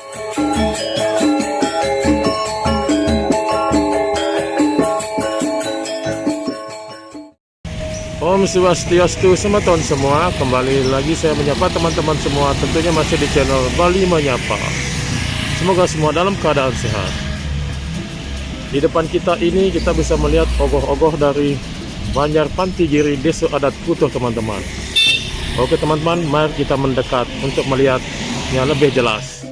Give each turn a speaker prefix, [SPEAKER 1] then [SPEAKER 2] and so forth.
[SPEAKER 1] Om Swastiastu teman-teman semua, kembali lagi saya menyapa teman-teman semua, tentunya masih di channel Bali Menyapa. Semoga semua dalam keadaan sehat. Di depan kita ini kita bisa melihat ogoh-ogoh dari Banjar Pantigiri, Desa Adat Kutuh teman-teman. Oke teman-teman, mari kita mendekat untuk melihatnya lebih jelas.